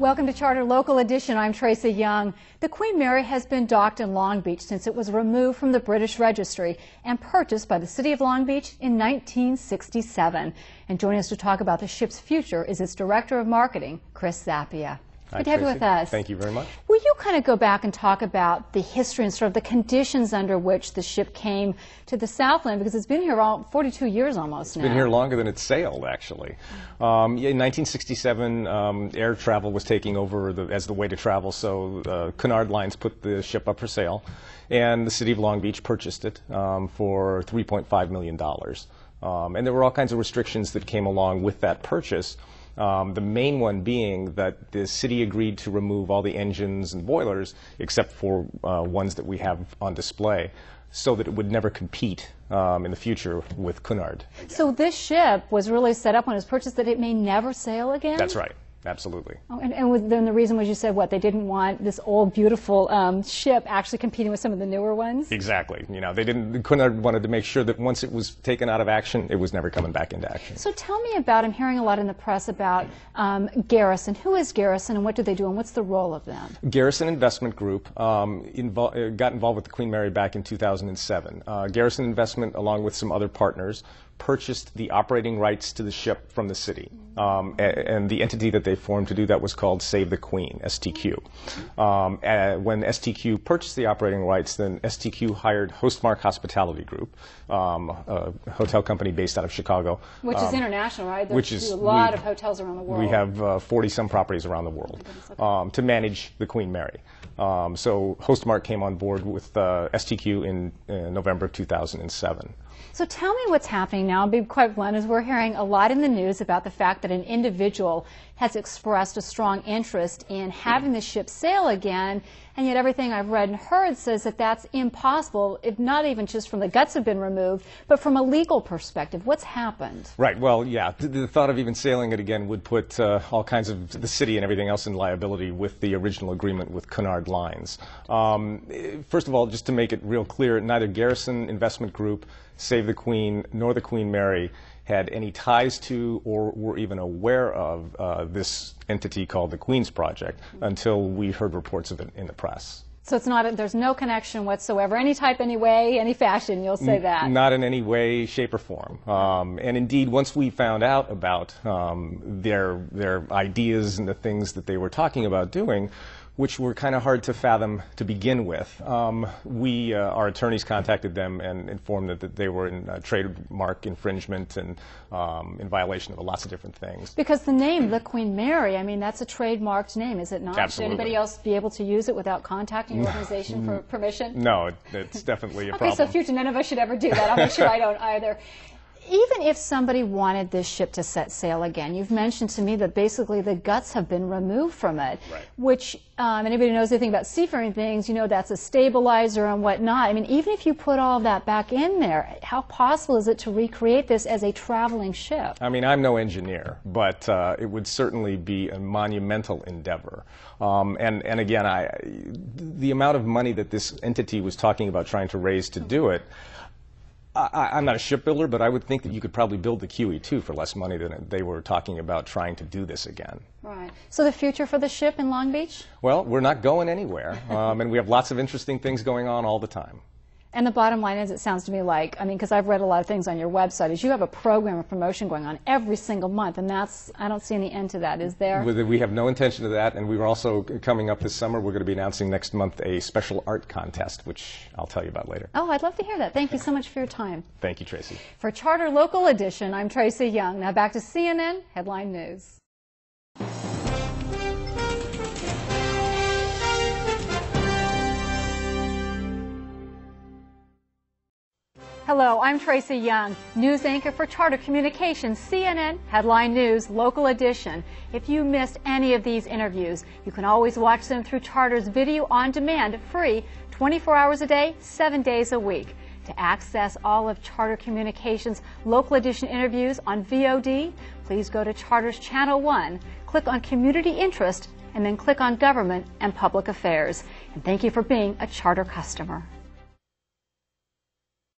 Welcome to Charter Local Edition. I'm Tracy Young. The Queen Mary has been docked in Long Beach since it was removed from the British Registry and purchased by the City of Long Beach in 1967. And joining us to talk about the ship's future is its Director of Marketing, Chris Zappia. Good to have you with us. Thank you very much. Will you kind of go back and talk about the history and sort of the conditions under which the ship came to the Southland, because it's been here all 42 years almost now. It's been here longer than it sailed, actually. In 1967, air travel was taking over as the way to travel, so Cunard Lines put the ship up for sale, and the City of Long Beach purchased it for $3.5 million. And there were all kinds of restrictions that came along with that purchase. The main one being that the city agreed to remove all the engines and boilers except for ones that we have on display, so that it would never compete in the future with Cunard. So this ship was really set up when it was purchased that it may never sail again? That's right. Absolutely. Oh, and then the reason was, you said, what, they didn't want this old, beautiful ship actually competing with some of the newer ones? Exactly. You know, Cunard wanted to make sure that once it was taken out of action, it was never coming back into action. So tell me about, I'm hearing a lot in the press about Garrison. Who is Garrison and what do they do and what's the role of them? Garrison Investment Group got involved with the Queen Mary back in 2007. Garrison Investment, along with some other partners, purchased the operating rights to the ship from the city. And the entity that they formed to do that was called Save the Queen, STQ. When STQ purchased the operating rights, then STQ hired Hostmark Hospitality Group, a hotel company based out of Chicago. Which is international, right? There's a lot of hotels around the world. We have 40-some properties around the world to manage the Queen Mary. So Hostmark came on board with STQ in November of 2007. So tell me what's happening now. I'll be quite blunt, as we're hearing a lot in the news about the fact that an individual has expressed a strong interest in having the ship sail again, and yet everything I've read and heard says that that's impossible, if not even just from the guts have been removed, but from a legal perspective. What's happened? Right. Well, yeah, the thought of even sailing it again would put all kinds of the city and everything else in liability with the original agreement with Cunard Lines. First of all, just to make it real clear, neither Garrison Investment Group, Save the Queen, nor the Queen Mary had any ties to or were even aware of this entity called the Queen's Project until we heard reports of it in the press. So it's not, there's no connection whatsoever, any type, any way, any fashion, you'll say that? Not in any way, shape, or form. And indeed, once we found out about their ideas and the things that they were talking about doing, which were kind of hard to fathom to begin with, our attorneys contacted them and informed them that they were in trademark infringement and in violation of lots of different things. Because the name, the Queen Mary, I mean, that's a trademarked name, is it not? Absolutely. Should anybody else be able to use it without contacting your organization for permission? No, it's definitely a problem. Okay, so future, none of us should ever do that. I'll make sure I don't either. Even if somebody wanted this ship to set sail again, you've mentioned to me that basically the guts have been removed from it, right. Which anybody who knows anything about seafaring things, you know that's a stabilizer and whatnot. I mean, even if you put all that back in there, how possible is it to recreate this as a traveling ship? I mean, I'm no engineer, but it would certainly be a monumental endeavor. And again, the amount of money that this entity was talking about trying to raise to do it, I'm not a shipbuilder, but I would think that you could probably build the QE2 for less money than they were talking about trying to do this again. Right. So the future for the ship in Long Beach? Well, we're not going anywhere, and we have lots of interesting things going on all the time. And the bottom line is, it sounds to me like, I mean, because I've read a lot of things on your website, is you have a program of promotion going on every single month, and that's, I don't see any end to that, is there? We have no intention of that, and we were also coming up this summer, we're going to be announcing next month a special art contest, which I'll tell you about later. Oh, I'd love to hear that. Thank you so much for your time. Thank you, Tracy. For Charter Local Edition, I'm Tracy Young. Now back to CNN Headline News. Hello, I'm Tracy Young, news anchor for Charter Communications, CNN Headline News, Local Edition. If you missed any of these interviews, you can always watch them through Charter's video on demand, free, 24 hours a day, 7 days a week. To access all of Charter Communications Local Edition interviews on VOD, please go to Charter's Channel 1, click on Community Interest, and then click on Government and Public Affairs. And thank you for being a Charter customer.